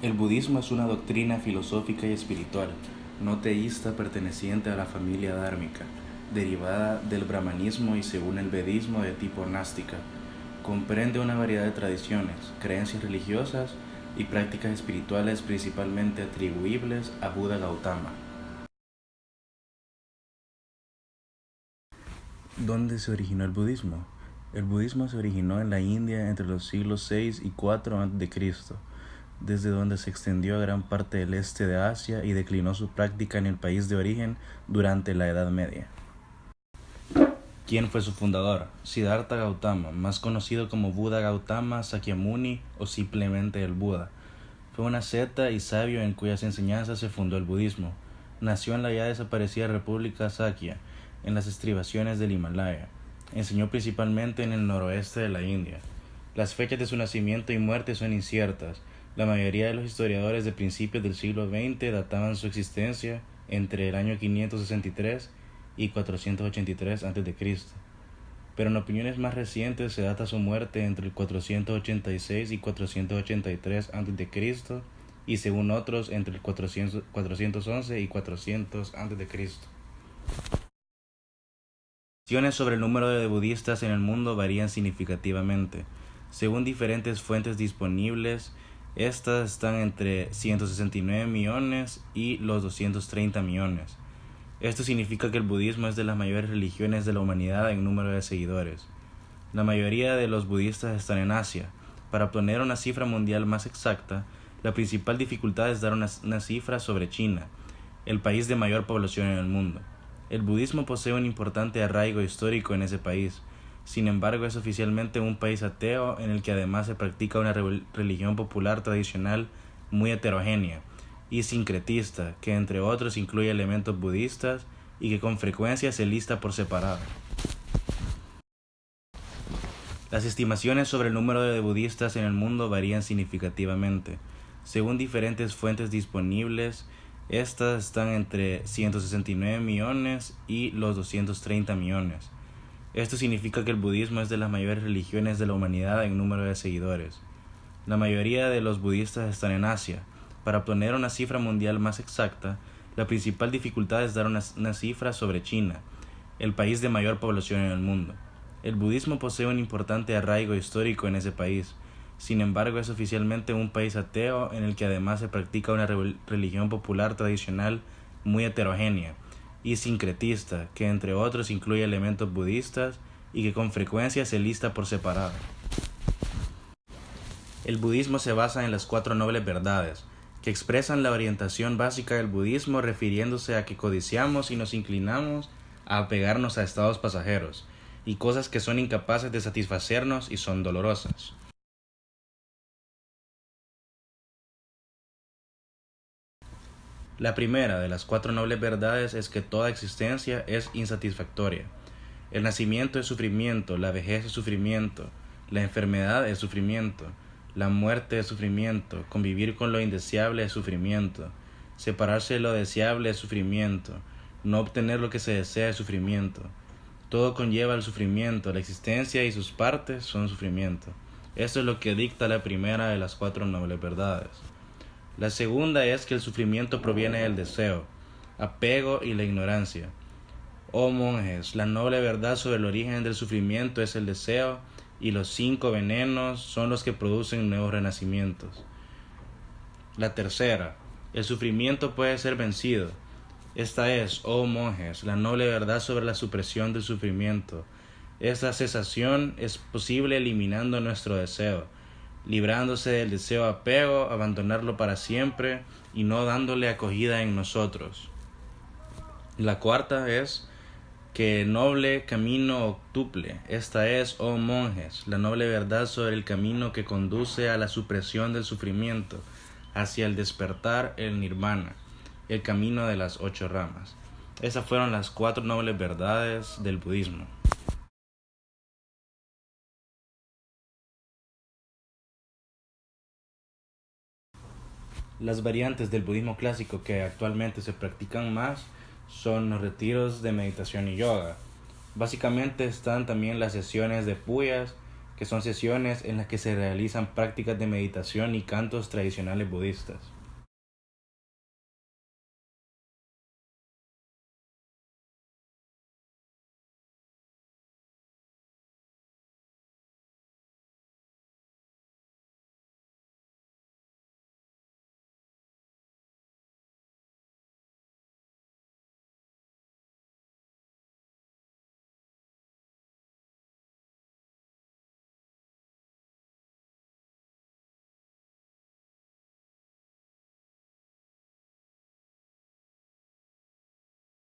El budismo es una doctrina filosófica y espiritual, no teísta perteneciente a la familia dármica, derivada del brahmanismo y según el vedismo de tipo gnástica. Comprende una variedad de tradiciones, creencias religiosas y prácticas espirituales principalmente atribuibles a Buda Gautama. ¿Dónde se originó el budismo? El budismo se originó en la India entre los siglos 6 y 4 a.C., desde donde se extendió a gran parte del este de Asia y declinó su práctica en el país de origen durante la Edad Media. ¿Quién fue su fundador? Siddhartha Gautama, más conocido como Buda Gautama Sakyamuni o simplemente el Buda. Fue un asceta y sabio en cuyas enseñanzas se fundó el budismo. Nació en la ya desaparecida República Sakya, en las estribaciones del Himalaya. Enseñó principalmente en el noroeste de la India. Las fechas de su nacimiento y muerte son inciertas. La mayoría de los historiadores de principios del siglo XX databan su existencia entre el año 563 y 483 a.C., pero en opiniones más recientes se data su muerte entre el 486 y 483 a.C. y según otros entre el 411 y 400 a.C. Las sobre el número de budistas en el mundo varían significativamente. Según diferentes fuentes disponibles, estas están entre 169 millones y los 230 millones. Esto significa que el budismo es de las mayores religiones de la humanidad en número de seguidores. La mayoría de los budistas están en Asia. Para obtener una cifra mundial más exacta, la principal dificultad es dar una cifra sobre China, el país de mayor población en el mundo. El budismo posee un importante arraigo histórico en ese país. Sin embargo, es oficialmente un país ateo en el que además se practica una religión popular tradicional muy heterogénea y sincretista, que entre otros incluye elementos budistas y que con frecuencia se lista por separado. Las estimaciones sobre el número de budistas en el mundo varían significativamente. Según diferentes fuentes disponibles, estas están entre 169 millones y los 230 millones. Esto significa que el budismo es de las mayores religiones de la humanidad en número de seguidores. La mayoría de los budistas están en Asia. Para obtener una cifra mundial más exacta, la principal dificultad es dar una cifra sobre China, el país de mayor población en el mundo. El budismo posee un importante arraigo histórico en ese país. Sin embargo, es oficialmente un país ateo en el que además se practica una religión popular tradicional muy heterogénea y sincretista, que entre otros incluye elementos budistas y que con frecuencia se lista por separado. El budismo se basa en las cuatro nobles verdades, que expresan la orientación básica del budismo refiriéndose a que codiciamos y nos inclinamos a apegarnos a estados pasajeros y cosas que son incapaces de satisfacernos y son dolorosas. La primera de las cuatro nobles verdades es que toda existencia es insatisfactoria. El nacimiento es sufrimiento, la vejez es sufrimiento, la enfermedad es sufrimiento, la muerte es sufrimiento, convivir con lo indeseable es sufrimiento, separarse de lo deseable es sufrimiento, no obtener lo que se desea es sufrimiento. Todo conlleva el sufrimiento, la existencia y sus partes son sufrimiento. Esto es lo que dicta la primera de las cuatro nobles verdades. La segunda es que el sufrimiento proviene del deseo, apego y la ignorancia. Oh monjes, la noble verdad sobre el origen del sufrimiento es el deseo, y los 5 venenos son los que producen nuevos renacimientos. La tercera, el sufrimiento puede ser vencido. Esta es, oh monjes, la noble verdad sobre la supresión del sufrimiento. Esta cesación es posible eliminando nuestro deseo, librándose del deseo apego, abandonarlo para siempre y no dándole acogida en nosotros. La cuarta es que noble camino octuple. Esta es, oh monjes, la noble verdad sobre el camino que conduce a la supresión del sufrimiento, hacia el despertar, el nirvana, el camino de las 8 ramas. Esas fueron las 4 nobles verdades del budismo. Las variantes del budismo clásico que actualmente se practican más son los retiros de meditación y yoga. Básicamente están también las sesiones de puyas, que son sesiones en las que se realizan prácticas de meditación y cantos tradicionales budistas.